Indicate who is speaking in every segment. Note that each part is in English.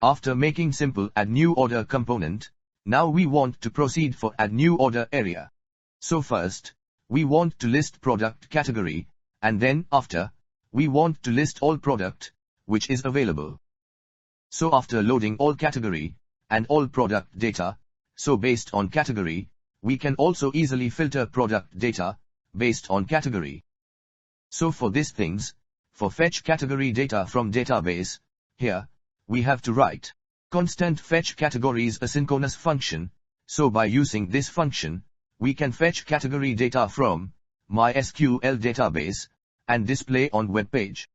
Speaker 1: After making simple add new order component, now we want to proceed for add new order area. So first, we want to list product category, and then after, we want to list all product, which is available. So after loading all category, and all product data, so based on category, we can also easily filter product data, based on category. So for these things, for fetch category data from database, here, we have to write constant fetch categories asynchronous function, so by using this function, we can fetch category data from MySQL database, and display on web page.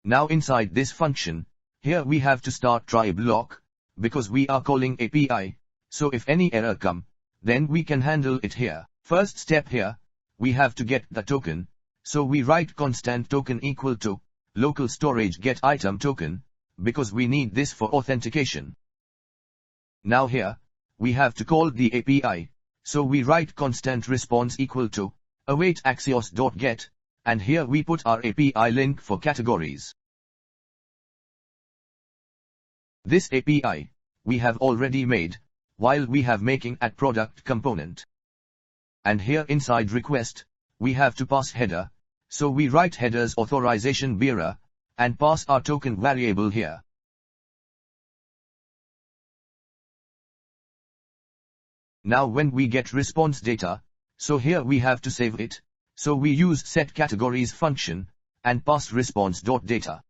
Speaker 1: Now inside this function, here we have to start try block, because we are calling API, so if any error come, then we can handle it here. First step here, we have to get the token, so we write constant token equal to localStorage get item token, because we need this for authentication. Now here, we have to call the API, so we write constant response equal to await Axios.get, and here we put our API link for categories. This API, we have already made, while we have making add product component. And here inside request, we have to pass header, so we write headers authorization bearer, and pass our token variable here. Now when we get response data, so here we have to save it, so we use setCategories function, and pass response.data.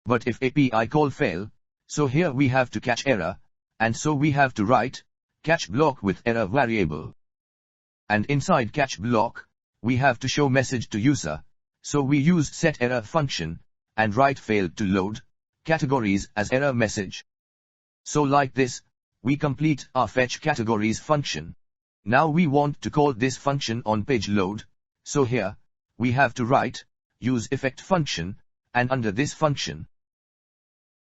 Speaker 1: But if API call fail, so here we have to catch error, and so we have to write catch block with error variable. And inside catch block, we have to show message to user, so we use setError function, and write failed to load categories as error message. So like this, we complete our fetchCategories function. Now we want to call this function on page load, so here, we have to write useEffect function, and under this function,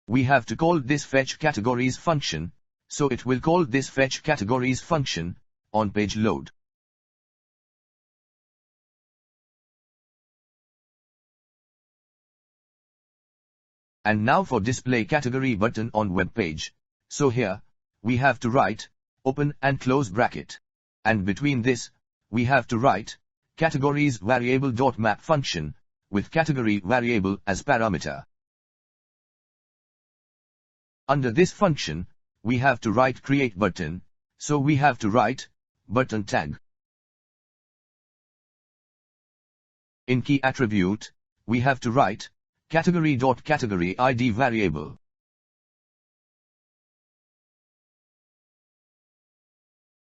Speaker 1: we have to call this fetchCategories function, so it will call this fetchCategories function on page load. And now for display category button on web page, so here, we have to write open and close bracket. And between this, we have to write categories variable.map function, with category variable as parameter. Under this function, we have to write create button, so we have to write button tag. In key attribute, we have to write category.categoryId variable.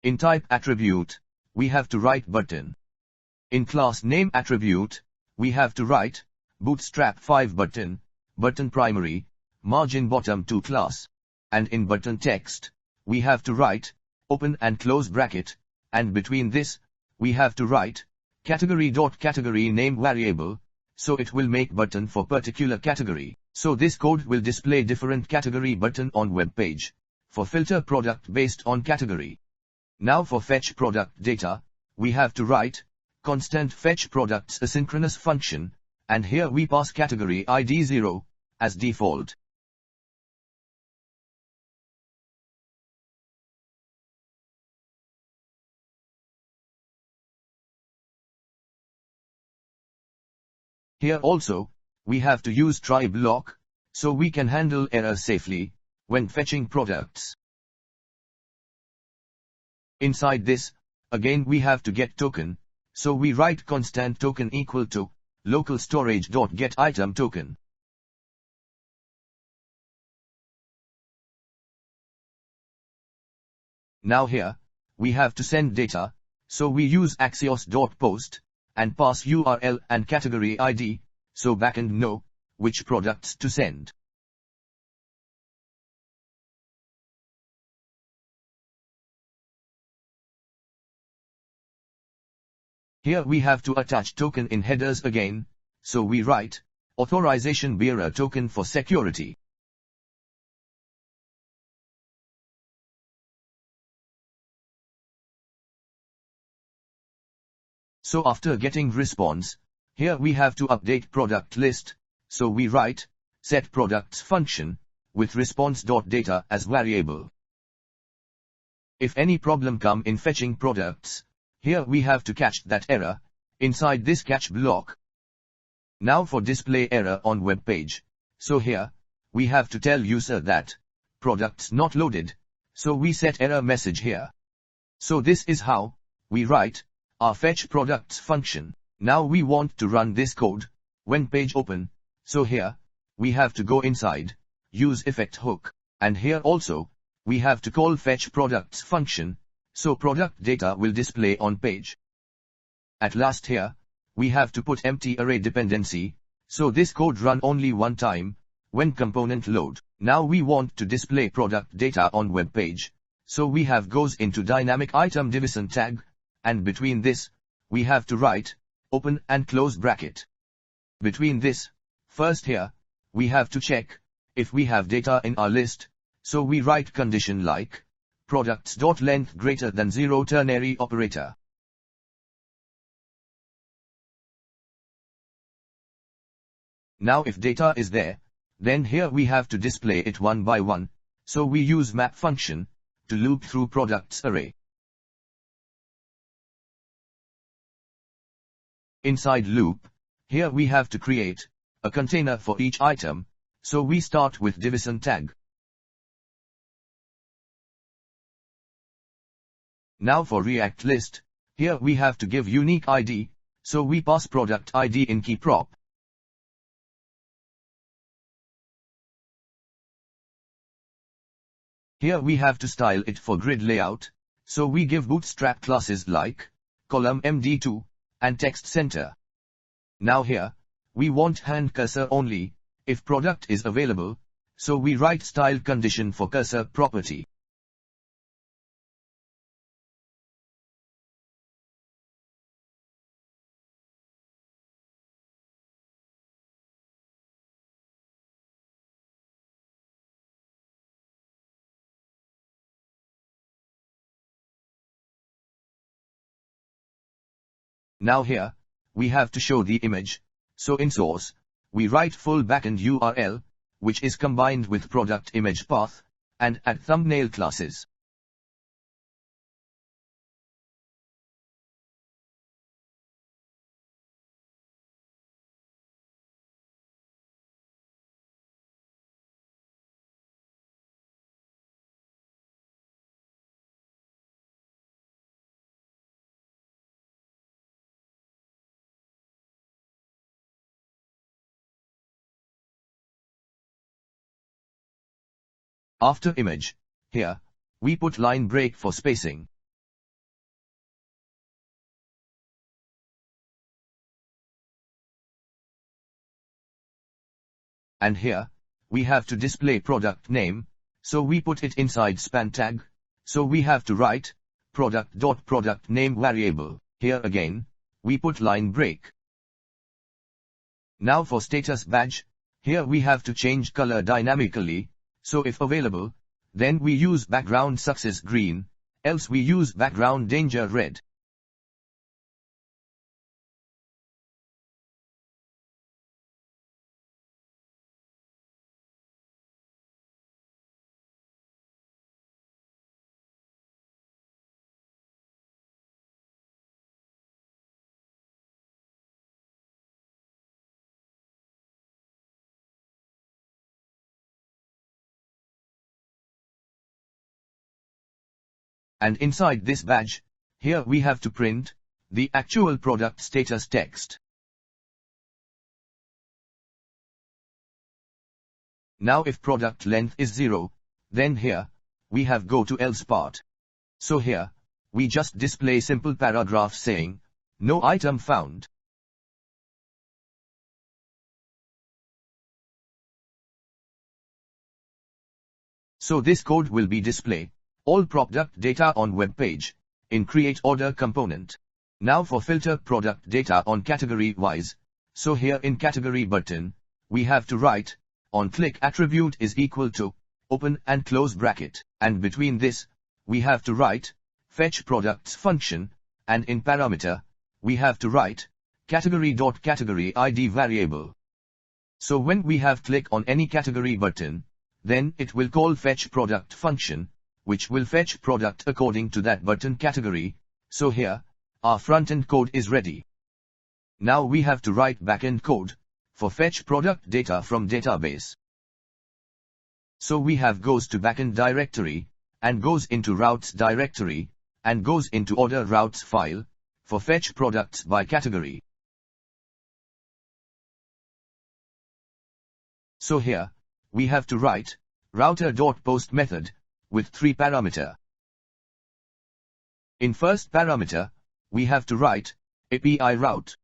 Speaker 1: In type attribute, we have to write button. In class name attribute, we have to write Bootstrap 5 button, button primary, margin bottom to class. And in button text, we have to write open and close bracket, and between this, we have to write category.category name variable, so it will make button for particular category. So this code will display different category button on web page, for filter product based on category. Now for fetch product data, we have to write constant fetch products asynchronous function, and here we pass category ID 0, as default. Here also, we have to use try block, so we can handle errors safely, when fetching products. Inside this, again we have to get token, so we write constant token equal to localStorage.get item token. Now here, we have to send data, so we use Axios.post, and pass URL and category ID, so backend know which products to send. Here we have to attach token in headers again, so we write authorization bearer token for security. So after getting response, here we have to update product list, so we write setProducts function, with response.data as variable. If any problem come in fetching products, here we have to catch that error inside this catch block. Now for display error on web page. So here, we have to tell user that products not loaded, so we set error message here. So this is how we write our fetchProducts function. Now we want to run this code when page open, so here we have to go inside useEffect hook, and here also we have to call fetchProducts function, so product data will display on page. At last here, we have to put empty array dependency, so this code run only one time when component load. Now we want to display product data on web page, so we have goes into dynamic item division tag, and between this, we have to write open and close bracket. Between this, first here, we have to check if we have data in our list, so we write condition like products.length greater than 0 ternary operator. Now if data is there, then here we have to display it one by one, so we use map function to loop through products array. Inside loop, here we have to create a container for each item, so we start with division tag. Now for React list, here we have to give unique ID, so we pass product ID in key prop. Here we have to style it for grid layout, so we give Bootstrap classes like column MD2 and text center. Now here, we want hand cursor only if product is available, so we write style condition for cursor property. Now here, we have to show the image, so in source, we write full backend URL, which is combined with product image path, and add thumbnail classes. After image, here, we put line break for spacing. And here, we have to display product name, so we put it inside span tag, so we have to write product.product name variable. Here again, we put line break. Now for status badge, here we have to change color dynamically, so if available, then we use background success green, else we use background danger red. And inside this badge, here we have to print the actual product status text. Now if product length is 0, then here, we have go to else part. So here, we just display simple paragraph saying, no item found. So this code will be display all product data on web page in create order component. Now for filter product data on category wise, so here in category button, we have to write on click attribute is equal to open and close bracket, and between this, we have to write fetchProducts function, and in parameter, we have to write categoryId variable. So when we have click on any category button, Then it will call fetchProduct function, which will fetch product according to that button category. So here, our front-end code is ready. Now we have to write backend code for fetch product data from database. So we have goes to backend directory, and goes into routes directory, and goes into order routes file, for fetch products by category. So here, we have to write router.post method with 3 parameter. In first parameter, we have to write API route.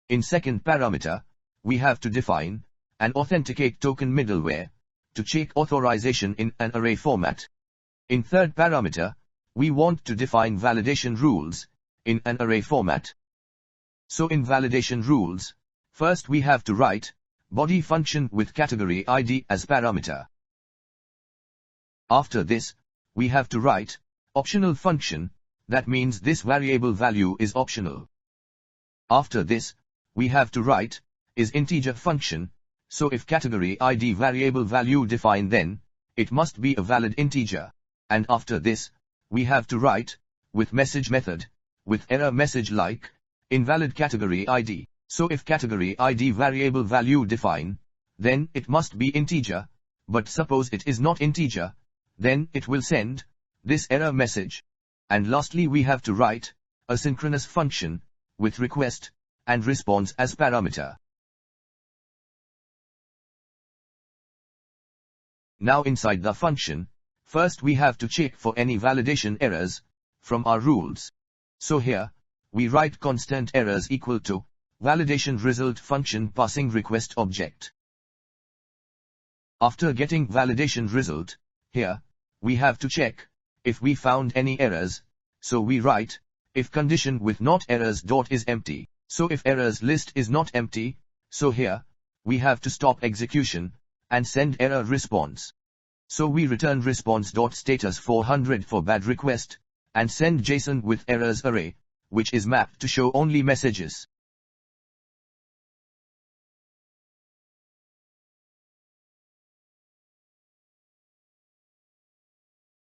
Speaker 1: In second parameter, we have to define an authenticate token middleware to check authorization in an array format. In third parameter, we want to define validation rules in an array format. So in validation rules, first we have to write body function with category ID as parameter. After this, we have to write optional function, that means this variable value is optional. After this, we have to write is integer function, so if category ID variable value defined, then it must be a valid integer. And after this, we have to write with message method with error message like invalid category ID. So if category ID variable value defined, then it must be integer, but suppose it is not integer, then it will send this error message. And lastly, we have to write a synchronous function with request and response as parameter. Now inside the function, first we have to check for any validation errors from our rules. So here, we write constant errors equal to validation result function passing request object. After getting validation result, here, we have to check if we found any errors, so we write if condition with not errors dot is empty. So if errors list is not empty, so here, we have to stop execution and send error response. So we return response.status 400 for bad request, and send JSON with errors array, which is mapped to show only messages.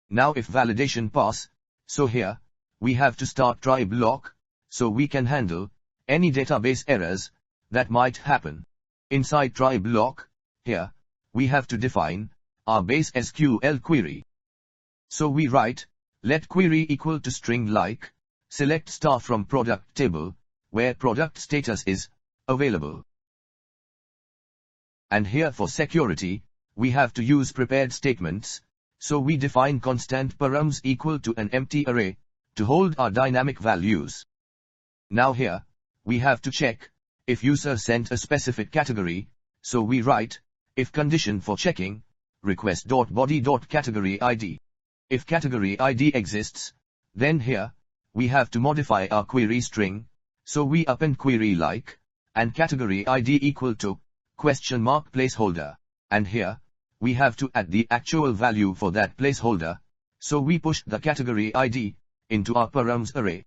Speaker 1: Now if validation pass, so here, we have to start try block, so we can handle any database errors that might happen. Inside try block, here, we have to define our base SQL query. So we write let query equal to string like select star from product table, where product status is available. And here for security, we have to use prepared statements, so we define constant params equal to an empty array to hold our dynamic values. Now here, we have to check if user sent a specific category, so we write if condition for checking request.body.categoryId. If category ID exists, then here, we have to modify our query string, so we append query like, and category ID equal to question mark placeholder, and here, we have to add the actual value for that placeholder, so we push the category ID into our params array.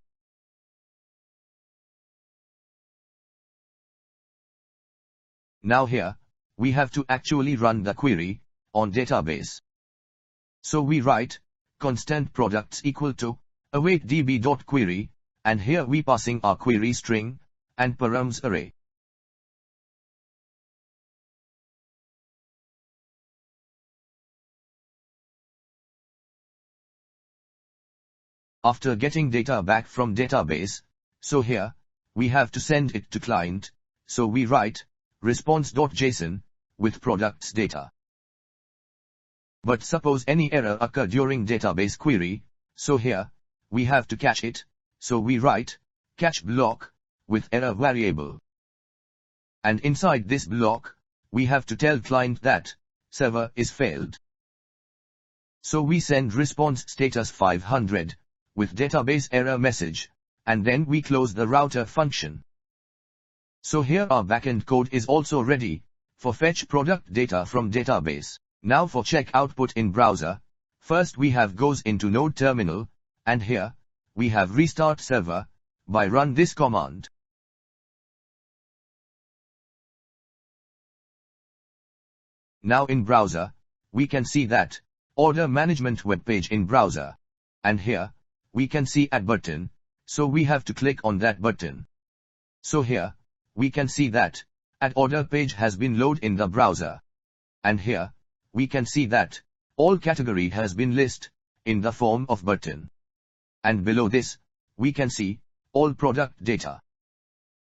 Speaker 1: Now here, we have to actually run the query on database. So we write constant products equal to await db.query, and here we passing our query string and params array. After getting data back from database, so here, we have to send it to client, so we write response.json with products data. But suppose any error occur during database query, so here, we have to catch it, so we write catch block with error variable. And inside this block, we have to tell client that server is failed. So we send response status 500 with database error message, and then we close the router function. So here our backend code is also ready for fetch product data from database. Now for check output in browser, first we have goes into Node terminal, and here, we have restart server, by run this command. Now in browser, we can see that order management web page in browser. And here, we can see add button, so we have to click on that button. So here, we can see that add order page has been loaded in the browser. And here, we can see that all category has been listed in the form of button. And below this, we can see all product data.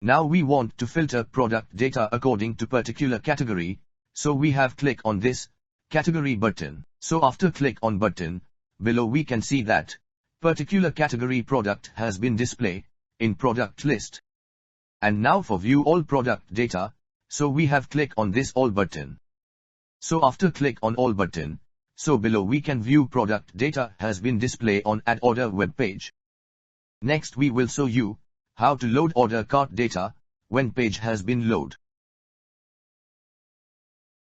Speaker 1: Now we want to filter product data according to particular category, so we have click on this category button. So after click on button, below we can see that particular category product has been displayed in product list. And now for view all product data, so we have click on this all button. So after click on all button, so below we can view product data has been displayed on add order web page. Next we will show you how to load order cart data when page has been loaded.